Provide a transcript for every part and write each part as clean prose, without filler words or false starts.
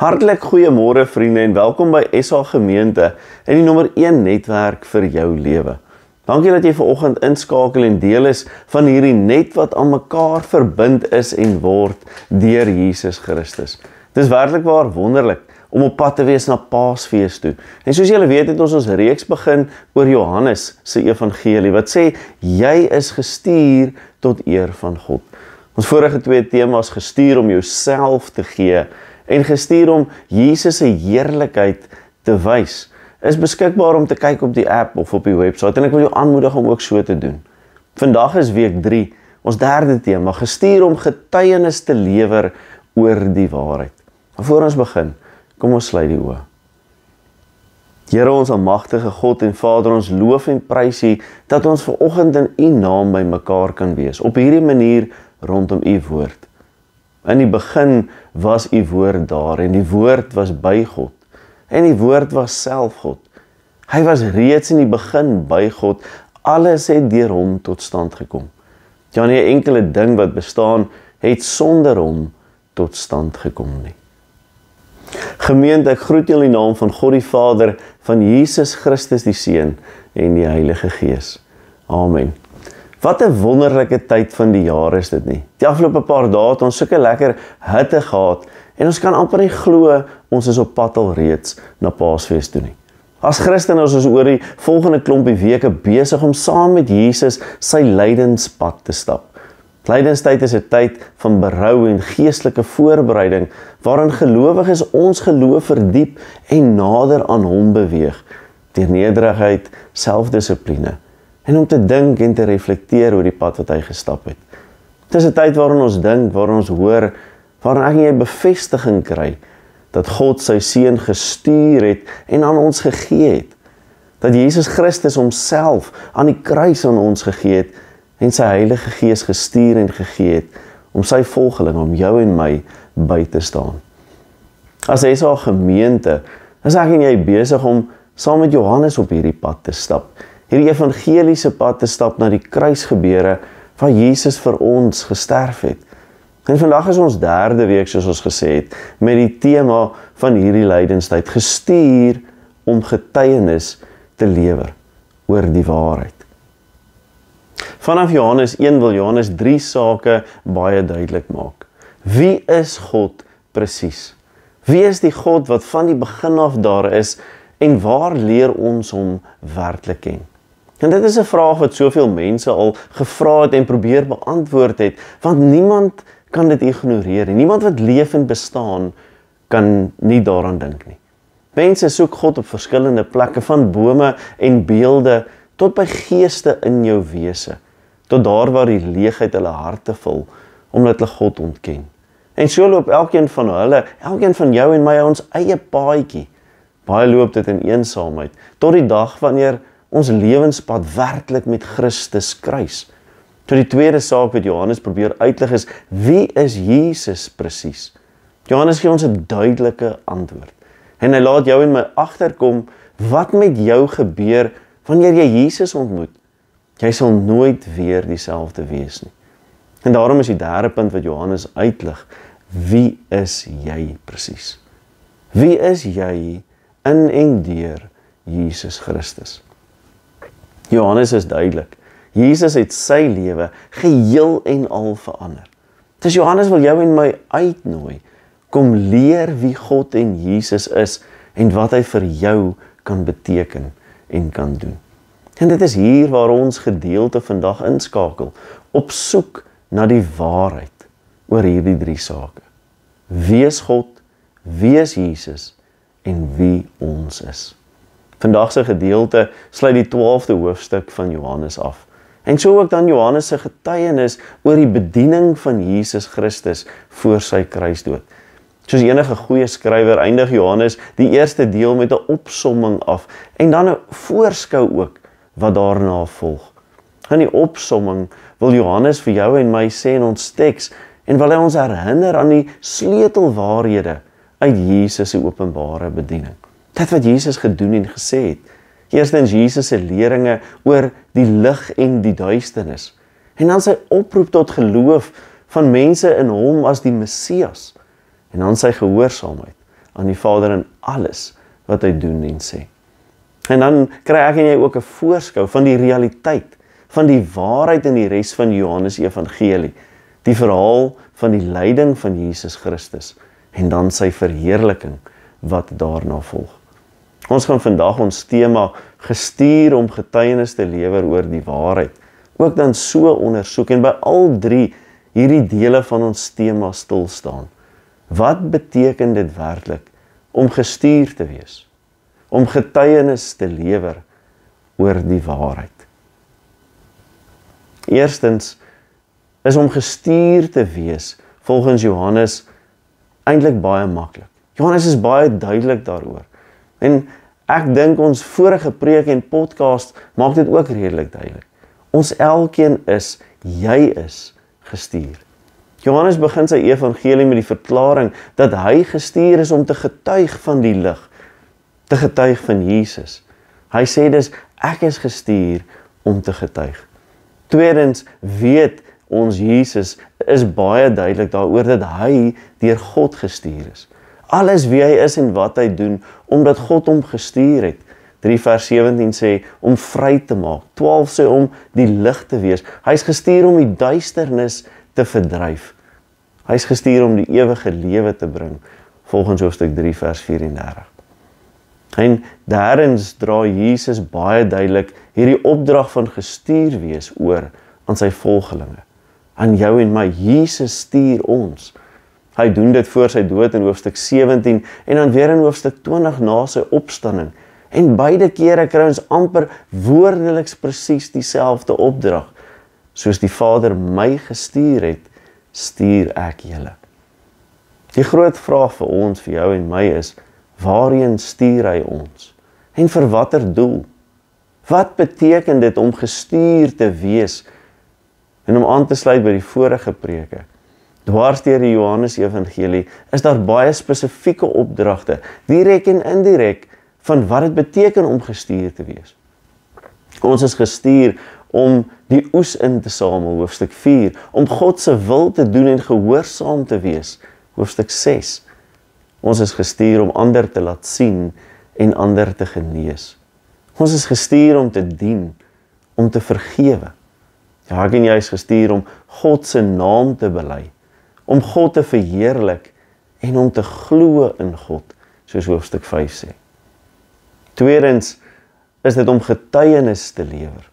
Hartlik goeiemôre vriende en welkom by SA Gemeente en die nommer 1 netwerk vir jou lewe. Dankie dat jy vanoggend inskakel en deel is van hierdie net wat aan mekaar verbind is en word deur Jesus Christus. Dit is werklikwaar wonderlik om op pad te wees na Paasfees toe. En soos julle weet het ons reeks begin oor Johannes se evangelie wat sê jy is gestuur tot eer van God. Ons vorige 2 temas gestuur om jouself te gee en gestuur om Jesus se heerlikheid te wys, is beskikbaar om te kyk op die app of op die website en ek wil jou aanmoedig om ook so te doen. Vandag is week 3, ons derde tema, gestuur om getuienis te lewer oor die waarheid. Maar voor ons begin, kom ons sluit die oë. Here ons almagtige God en Vader, ons loof en prys U dat ons vanoggend in U naam by mekaar kan wees, op hierdie manier rondom U woord. In die begin was U woord daar en die woord was by God en die woord was self God. Hy was reeds in die begin by God, alles het deur hom tot stand gekom. Ja, nie 'n enkele ding wat bestaan het sonder hom tot stand gekom nie. Gemeente, ek groet julle in die naam van God die Vader, van Jesus Christus die Seun en die Heilige Gees. Amen. Wat 'n wonderlike tyd van die jaar is dit nie. Die afgelope paar dae het ons sulke lekker hitte gehad en ons kan amper nie glo ons is op pad al reeds na Paasfees toe nie. As Christene is ons oor die volgende klompie weke besig om saam met Jesus sy lydenspad te stap. Lydenstyd is 'n tyd van berou en geestelike voorbereiding waarin gelowiges ons geloof verdiep en nader aan hom beweeg deur nederigheid, selfdissipline en om te dink en te reflekteer oor die pad wat hy gestap het. Dit is 'n tyd waarin ons dink, waarin ons hoor, waarin ek en jy bevestiging kry dat God sy seun gestuur het en aan ons gegee het. Dat Jesus Christus homself aan die kruis aan ons gegee het en sy Heilige Gees gestuur en gegee het om sy volgeling, om jou en my by te staan. As SA Gemeente is ek en jy besig om saam met Johannes op hierdie pad te stap. Hierdie evangeliese pad te stap na die kruisgebeure waar Jesus vir ons gesterf het. En vandag is ons derde week, soos ons gesê het, met die tema van hierdie lydenstyd, gestuur om getuienis te lewer oor die waarheid. Vanaf Johannes 1 wil Johannes 3 sake baie duidelik maak. Wie is God presies? Wie is die God wat van die begin af daar is en waar leer ons hom werklik ken? En dit is 'n vraag wat soveel mense al gevra het en probeer beantwoord het, want niemand kan dit ignoreer nie. Niemand wat leef en bestaan kan nie daaraan dink nie. Mense soek God op verskillende plekke, van bome en beelde tot by geeste in jou wese, tot daar waar die leegheid hulle harte vul, omdat hulle God ontken. En so loop elkeen van hulle, elkeen van jou en my ons eie paadjie. Baie loop dit in eensaamheid, tot die dag wanneer ons lewenspad werklik met Christus kruis. So die tweede saak wat Johannes probeer uitlig is, wie is Jesus presies? Johannes gee ons 'n duidelike antwoord. En hy laat jou en my agterkom wat met jou gebeur wanneer jy Jesus ontmoet. Jy sal nooit weer dieselfde wees nie. En daarom is die derde punt wat Johannes uitlig, wie is jy presies? Wie is jy in en deur Jesus Christus? Johannes is duidelik. Jesus het sy lewe geheel en al verander. Dus Johannes wil jou en my uitnooi, kom leer wie God en Jesus is en wat hy vir jou kan beteken en kan doen. En dit is hier waar ons gedeelte vandag inskakel, op soek na die waarheid oor hierdie 3 sake. Wie is God, wie is Jesus en wie ons is? Vandag se gedeelte sluit die 12de hoofstuk van Johannes af. En so ook dan Johannes se getuienis oor die bediening van Jesus Christus voor sy kruisdood. Soos enige goeie skrywer eindig Johannes die eerste deel met 'n opsomming af en dan 'n voorskou ook wat daarna volg. In die opsomming wil Johannes vir jou en my sê in ons teks en wil hy ons herinner aan die sleutelwaarhede uit Jesus se openbare bediening. Dit wat Jesus gedoen en gesê het. Eerstens Jesus se leringe oor die lig en die duisternis. En dan sy oproep tot geloof van mense in hom as die Messias. En dan sy gehoorsaamheid aan die Vader in alles wat hy doen en sê. En dan kry ek en jy ook 'n voorskou van die realiteit, van die waarheid in die res van Johannes Evangelie, die verhaal van die lyding van Jesus Christus en dan sy verheerliking wat daarna volg. Ons gaan vandag ons tema gestuur om getuienis te lewer oor die waarheid, ook dan so ondersoek en by al drie hierdie dele van ons tema stil staan. Wat beteken dit werklik om gestuur te wees? Om getuienis te lewer oor die waarheid? Eerstens is om gestuur te wees volgens Johannes eintlik baie maklik. Johannes is baie duidelik daaroor. En ek dink ons vorige preek en podcast maak dit ook redelik duidelik. Ons elkeen is, jy is gestuur. Johannes begin sy evangelie met die verklaring dat hy gestuur is om te getuig van die lig, te getuig van Jesus. Hy sê dus, ek is gestuur om te getuig. Tweedens weet ons Jesus is baie duidelik daaroor dat hy deur God gestuur is. Alles wie hy is en wat hy doen, omdat God hom gestuur het. 3 vers 17 sê, om vry te maak. 12 sê, om die lig te wees. Hy is gestuur om die duisternis te verdryf. Hy is gestuur om die ewige lewe te bring, volgens hoofstuk 3 vers 34. En derdens dra Jesus baie duidelik hierdie opdrag van gestuur wees oor aan sy volgelinge, aan jou en my. Jesus stuur ons. Hy doen dit voor sy dood in hoofstuk 17 en dan weer in hoofstuk 20 na sy opstanding. En beide kere kry ons amper woordeliks presies dieselfde opdrag. Soos die Vader my gestuur het, stuur ek julle. Die groot vraag vir ons, vir jou en my is, waarheen stuur hy ons? En vir watter doel? Wat beteken dit om gestuur te wees? En om aan te sluit by die vorige preke, dwars deur die Johannes Evangelie, is daar baie spesifieke opdragte, direk en indirek, van wat dit beteken om gestuur te wees. Ons is gestuur om die oes in te samel, hoofstuk 4, om God se wil te doen en gehoorsaam te wees, hoofstuk 6. Ons is gestuur om ander te laat sien en ander te genees. Ons is gestuur om te dien, om te vergewe. Ja, ek en jy is gestuur om God se naam te bely, om God te verheerlik en om te glo in God, soos hoofstuk 5 sê. Tweedens is dit om getuienis te lewer.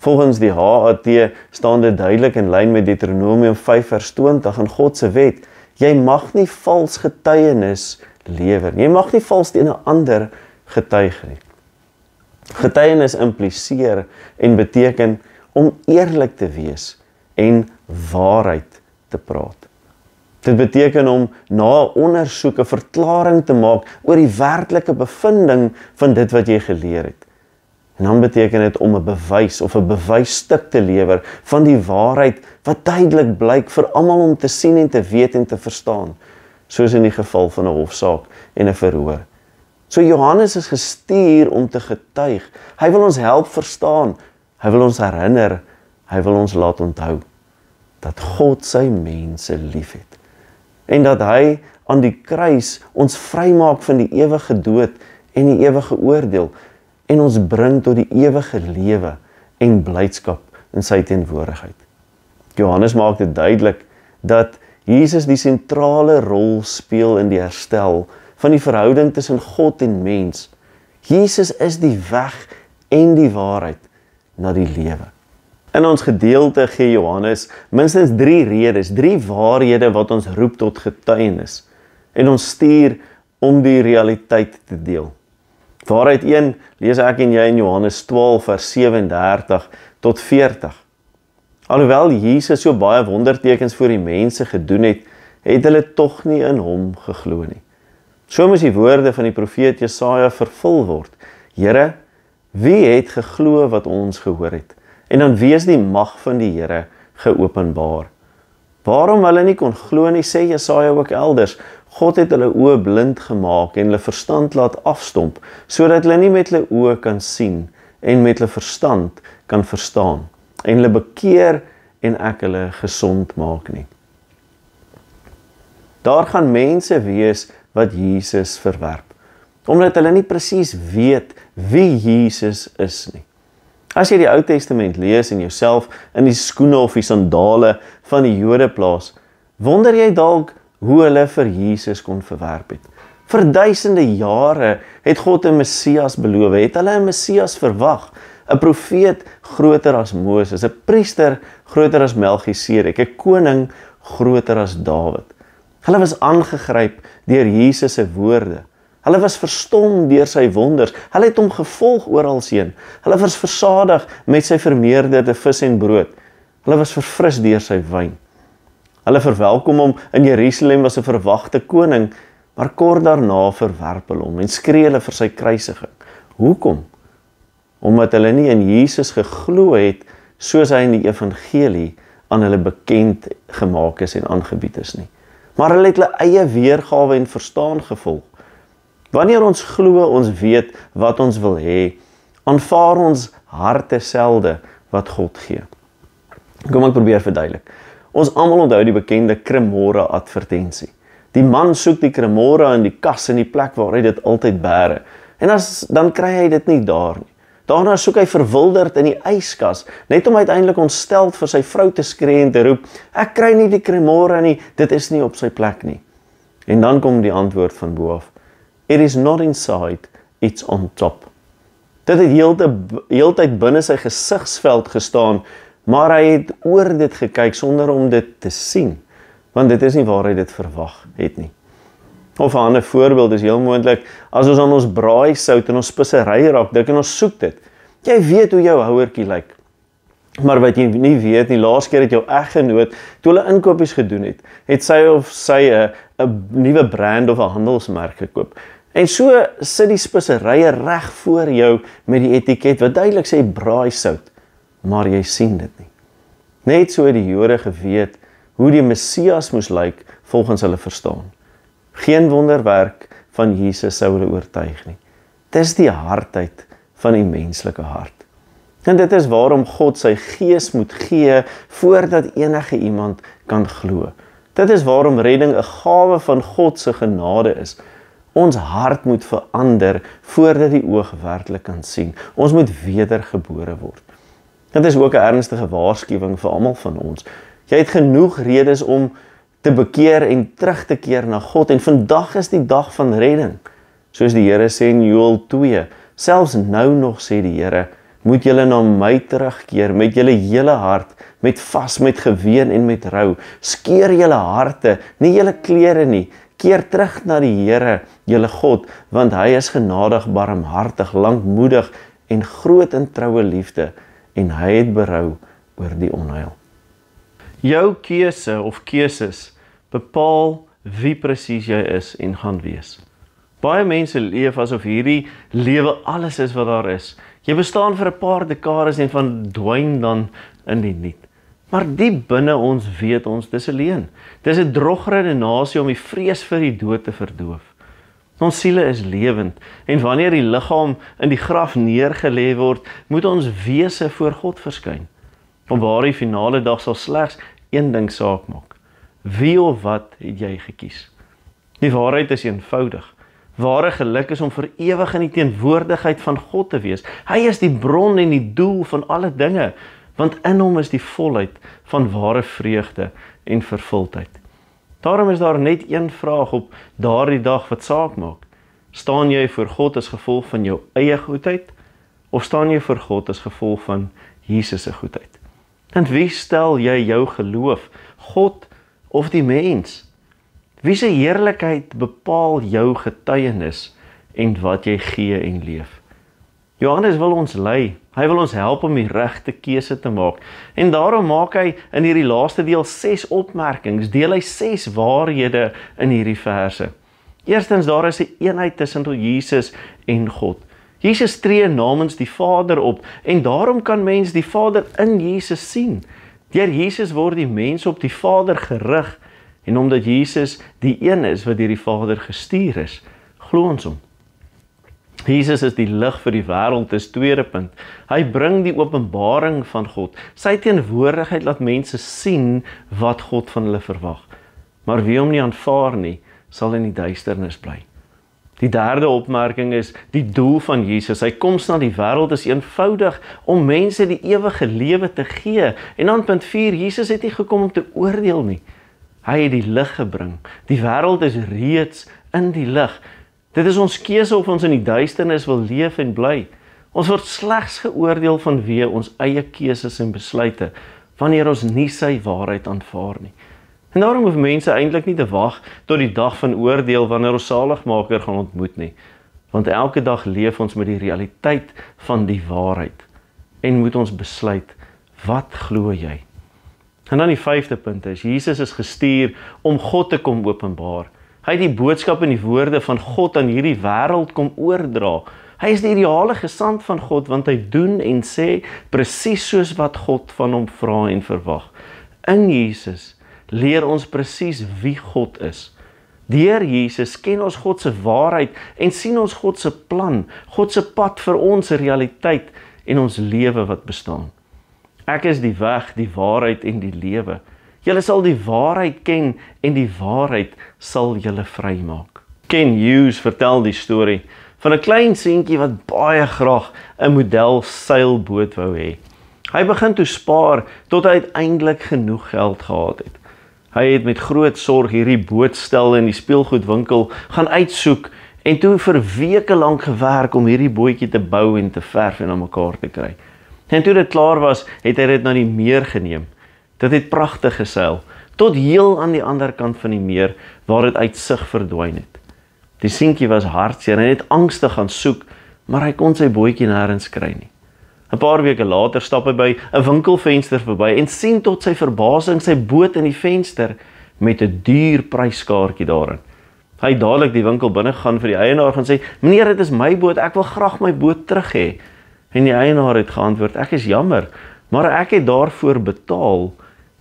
Volgens die HAT staan dit duidelik in lyn met Deuteronomium 5 vers 20 in God se wet. Jy mag nie vals getuienis lewer. Jy mag nie vals teen 'n ander getuig nie. Getuienis impliseer en beteken om eerlik te wees en waarheid te praat. Dit beteken om na 'n ondersoek 'n verklaring te maak oor die werklike bevinding van dit wat jy geleer het. En dan beteken dit om 'n bewys of 'n bewysstuk te lewer van die waarheid wat duidelik blyk vir almal om te sien en te weet en te verstaan, soos in die geval van 'n hofsaak en 'n verhoor. So Johannes is gestuur om te getuig. Hy wil ons help verstaan. Hy wil ons herinner. Hy wil ons laat onthou dat God sy mense liefhet. En dat hy aan die kruis ons vrymaak van die ewige dood en die ewige oordeel en ons bring tot die ewige lewe en blydskap in sy teenwoordigheid. Johannes maak dit duidelik dat Jesus die sentrale rol speel in die herstel van die verhouding tussen God en mens. Jesus is die weg en die waarheid na die lewe. In ons gedeelte gee Johannes minstens 3 redes, 3 waarhede wat ons roep tot getuienis en ons stuur om die realiteit te deel. Waarheid 1 lees ek en jy in Johannes 12 vers 37 tot 40. Alhoewel Jesus so baie wondertekens vir die mense gedoen het, het hulle tog nie in hom geglo nie. So moes die woorde van die profeet Jesaja vervul word. Here, wie het geglo wat ons gehoor het? En dan wie is die mag van die Here geopenbaar? Waarom hulle nie kon glo nie, sê Jesaja ook elders. God het hulle oë blind gemaak en hulle verstand laat afstomp, sodat hulle nie met hulle oë kan sien en met hulle verstand kan verstaan, en hulle bekeer en ek hulle gesond maak nie. Daar gaan mense wees wat Jesus verwerp. Omdat hulle nie presies weet wie Jesus is nie. As jy die Ou Testament lees en jouself in die skoene of die sandale van die Jode plaas, wonder jy dalk hoe hulle vir Jesus kon verwerp het. Vir duisende jare het God 'n Messias beloof, het hulle 'n Messias verwag, 'n profeet groter as Moses, 'n priester groter as Melchisedek, 'n koning groter as Dawid. Hulle was aangegryp deur Jesus se woorde. Hulle was verstom deur sy wonders. Hulle het hom gevolg oralheen. Hulle was versadig met sy vermeerderde vis en brood. Hulle was verfris deur sy wyn. Hulle verwelkom hom in Jerusalem as 'n verwagte koning, maar kort daarna verwerp hulle hom en skree hulle vir sy kruisiging. Hoekom? Omdat hulle nie in Jesus geglo het, soos hy in die evangelie aan hulle bekend gemaak is en aangebied is nie. Maar hulle het hulle eie weergawe en verstaan gevolg. Wanneer ons glo ons weet wat ons wil hê, aanvaar ons harte selde wat God gee. Kom ek probeer verduidelik. Ons almal onthou die bekende Cremora advertensie. Die man soek die Cremora in die kas in die plek waar hy dit altyd bære. En dan kry hy dit nie daar nie. Daarna soek hy verwilderd in die yskas, net om uiteindelik ontsteld vir sy vrou te skree en te roep, ek kry nie die Cremora nie, dit is nie op sy plek nie. En dan kom die antwoord van bo af. It is not inside, it's on top. Dit het heeltyd binne sy gesigsveld gestaan, maar hy het oor dit gekyk sonder om dit te sien, want dit is nie waar hy dit verwag het nie. Of 'n ander voorbeeld is heel moontlik, as ons aan ons braaisout en ons spesery raak, dik en ons soek dit. Jy weet hoe jou houertjie lyk. Maar wat jy nie weet nie, laas keer het jou eggenoot, toe hulle inkopies gedoen het sy of sy 'n nuwe brand of 'n handelsmerk gekoop. En so sit die speserye reg voor jou met die etiket wat duidelik sê braaisout, maar jy sien dit nie. Net so het die Jode geweet hoe die Messias moes lyk volgens hulle verstaan. Geen wonderwerk van Jesus sou hulle oortuig nie. Dis die hardheid van die menslike hart. En dit is waarom God sy gees moet gee voordat enige iemand kan glo. Dit is waarom redding 'n gawe van God se genade is. Ons hart moet verander voordat die oog werklik kan sien. Ons moet wedergebore word. Dit is ook 'n ernstige waarskuwing vir almal van ons. Jy het genoeg redes om te bekeer en terug te keer na God, en vandag is die dag van redding. Soos die Here sê in Joël 2, selfs nou nog sê die Here, moet julle na my terugkeer met julle hele hart, met vas, met geween en met rou. Skeer julle harte, nie julle klere nie. Keer terug na die Here, julle God, want hy is genadig, barmhartig, lankmoedig en groot in troue liefde, en hy het berou oor die onheil. Jou keuse of keuses bepaal wie presies jy is en gaan wees. Baie mense leef asof hierdie lewe alles is wat daar is. Jy bestaan vir 'n paar dekades en verdwyn dan in die niet. Maar diep binne ons weet ons dis alleen. Dis 'n drogredenasie om die vrees vir die dood te verdoof. Ons siele is lewend, en wanneer die liggaam in die graf neergelê word, moet ons wese voor God verskyn. Op daardie finale dag sal slegs een ding saak maak. Wie of wat het jy gekies? Die waarheid is eenvoudig. Ware geluk is om vir ewig in die teenwoordigheid van God te wees. Hy is die bron en die doel van alle dinge, want in hom is die volheid van ware vreugde en vervuldheid. Daarom is daar net een vraag op daardie dag wat saak maak. Staan jy voor God as gevolg van jou eie goedheid, of staan jy voor God as gevolg van Jesus se goedheid? En wie stel jy jou geloof, God of die mens? Wie se heerlikheid bepaal jou getuienis en wat jy gee en leef? Johannes wil ons lei, hy wil ons help om die regte keuse te maak, en daarom maak hy in hierdie laaste deel 6 opmerkings, deel hy 6 waarhede in hierdie verse. Eerstens, daar is 'n eenheid tussen Jesus en God. Jesus tree namens die Vader op, en daarom kan mens die Vader in Jesus sien. Deur Jesus word die mens op die Vader gerig, en omdat Jesus die een is wat deur die Vader gestuur is, glo ons hom. Jesus is die lig vir die wêreld, is tweede punt. Hy bring die openbaring van God. Sy teenwoordigheid laat mense sien wat God van hulle verwag. Maar wie hom nie aanvaar nie, sal in die duisternis bly. Die derde opmerking is die doel van Jesus. Sy koms na die wêreld is eenvoudig om mense die ewige lewe te gee. En dan punt 4, Jesus het nie gekom om te oordeel nie. Hy het die lig gebring. Die wêreld is reeds in die lig. Dit is ons keuse of ons in die duisternis wil leef en bly. Ons word slegs geoordeel vanweë ons eie keuses en besluite, wanneer ons nie sy waarheid aanvaar nie. En daarom hoef mense eintlik nie te wag tot die dag van oordeel wanneer ons Saligmaker gaan ontmoet nie, want elke dag leef ons met die realiteit van die waarheid en moet ons besluit, wat glo jy? En dan die 5de punt is, Jesus is gestuur om God te kom openbaar. Hy het die boodskap en die woorde van God aan hierdie wêreld kom oordra. Hy is die ideale gesant van God, want hy doen en sê presies soos wat God van hom vra en verwag. In Jesus leer ons presies wie God is. Deur Jesus ken ons God se waarheid en sien ons God se plan, God se pad vir ons realiteit en ons lewe wat bestaan. Ek is die weg, die waarheid en die lewe. Julle sal die waarheid ken en die waarheid sal julle vrymaak. Ken Hughes vertel die storie van 'n klein seentjie wat baie graag 'n model seilboot wou hê. Hy begin toe spaar tot hy uiteindelik genoeg geld gehad het. Hy het met groot sorg hierdie bootstel in die speelgoedwinkel gaan uitsoek en toe vir weke lank gewerk om hierdie bootjie te bou en te verf en aan mekaar te kry. En toe dit klaar was, het hy dit na die meer geneem. Dit het pragtig geseil, tot heel aan die ander kant van die meer, waar dit uit sig verdwyn het. Die seentjie was hartseer en het angstig gaan soek, maar hy kon sy bootjie nêrens kry nie. 'n Paar weke later stap hy by 'n winkelvenster verby en sien tot sy verbasing sy boot in die venster met 'n duur pryskaartjie daarin. Hy het dadelik die winkel binne gegaan vir die eienaar gaan sê, "Meneer, dit is my boot, ek wil graag my boot terug hê." En die eienaar het geantwoord, "Ek is jammer, maar ek het daarvoor betaal,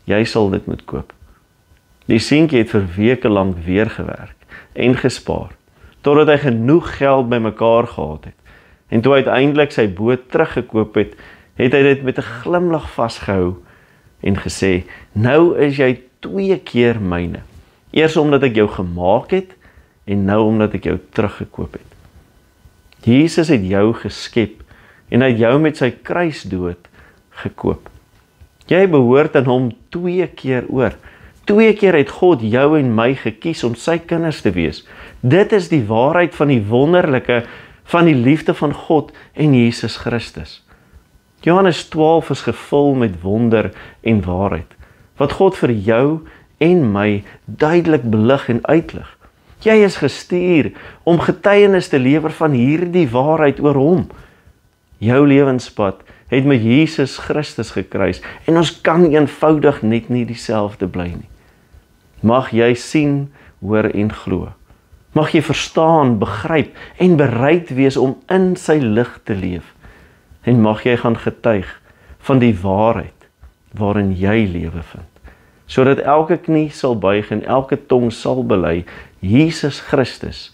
jy sal dit moet koop." Die seentjie het vir weke lank weer gewerk en gespaar, totdat hy genoeg geld bymekaar gehad het. En toe hy uiteindelik sy boot teruggekoop het, het hy dit met 'n glimlag vasgehou en gesê, "Nou is jy 2 keer myne. Eers omdat ek jou gemaak het en nou omdat ek jou teruggekoop het." Jesus het jou geskep en hy het jou met sy kruisdood gekoop. Jy behoort aan hom 2 keer oor. 2 keer het God jou en my gekies om sy kinders te wees. Dit is die waarheid van die wonderlike van die liefde van God en Jesus Christus. Johannes 12 is gevul met wonder en waarheid, wat God vir jou en my duidelik belig en uitlig. Jy is gestuur om getuienis te lewer van hierdie waarheid oor hom. Jou lewenspad het met Jesus Christus gekruis en ons kan eenvoudig net nie dieselfde bly nie. Mag jy sien, hoor en glo. Mag jy verstaan, begryp en bereid wees om in sy lig te leef. En mag jy gaan getuig van die waarheid waarin jy lewe vind, sodat elke knie sal buig en elke tong sal bely, Jesus Christus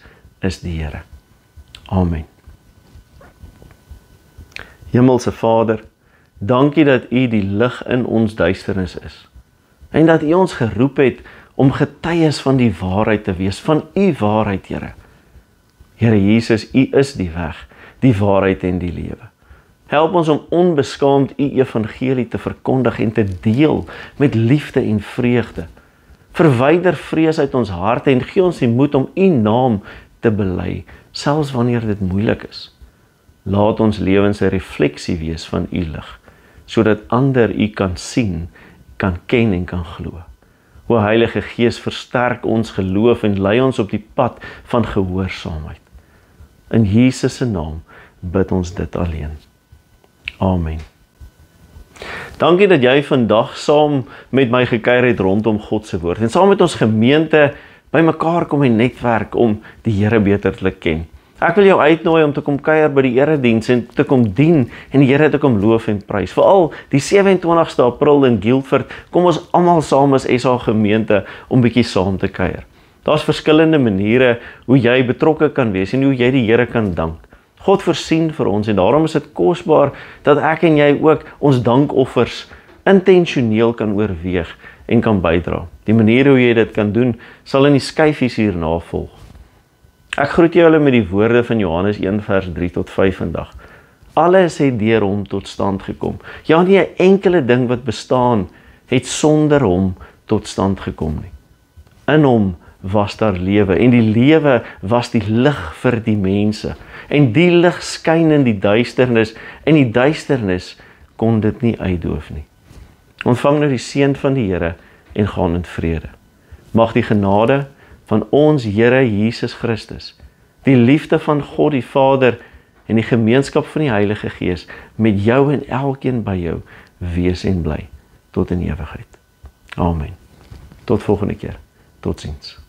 is die Here. Amen. Hemelse Vader, dankie dat U die lig in ons duisternis is en dat U ons geroep het om getuies van die waarheid te wees, van U waarheid, Here. Here Jesus, U is die weg, die waarheid en die lewe. Help ons om onbeskaamd U evangelie te verkondig en te deel met liefde en vreugde. Verwyder vrees uit ons harte en gee ons die moed om U naam te bely, selfs wanneer dit moeilik is. Laat ons lewens 'n refleksie wees van U lig, sodat ander U kan sien, kan ken en kan glo. O Heilige Gees, versterk ons geloof en lei ons op die pad van gehoorsaamheid. In Jesus se naam bid ons dit alleen. Amen. Dankie dat jy vandag saam met my gekuier het rondom God se woord en saam met ons gemeente bymekaar kom en netwerk om die Here beter te ken. Ek wil jou uitnooi om te kom kuier by die erediens en te kom dien en die Here te kom loof en prys. Veral die 27ste April in Guildford, kom ons almal saam as SA gemeente om bietjie saam te kuier. Daar's verskillende maniere hoe jy betrokke kan wees en hoe jy die Here kan dank. God voorsien vir ons en daarom is dit kosbaar dat ek en jy ook ons dankoffers intentioneel kan oorweeg en kan bydra. Die manier hoe jy dit kan doen, sal in die skyfies hierna volg. Ek groet julle met die woorde van Johannes 1 vers 3 tot 5 vandag. Alles het deur hom tot stand gekom. Ja, nie 'n enkele ding wat bestaan, het sonder hom tot stand gekom nie. In hom was daar lewe, en die lewe was die lig vir die mense. En die lig skyn in die duisternis, en die duisternis kon dit nie uitdoof nie. Ontvang nou die seën van die Here en gaan in vrede. Mag die genade van ons Here Jesus Christus, die liefde van God die Vader en die gemeenskap van die Heilige Gees met jou en elkeen by jou wees en bly tot in ewigheid. Amen. Tot volgende keer. Totsiens.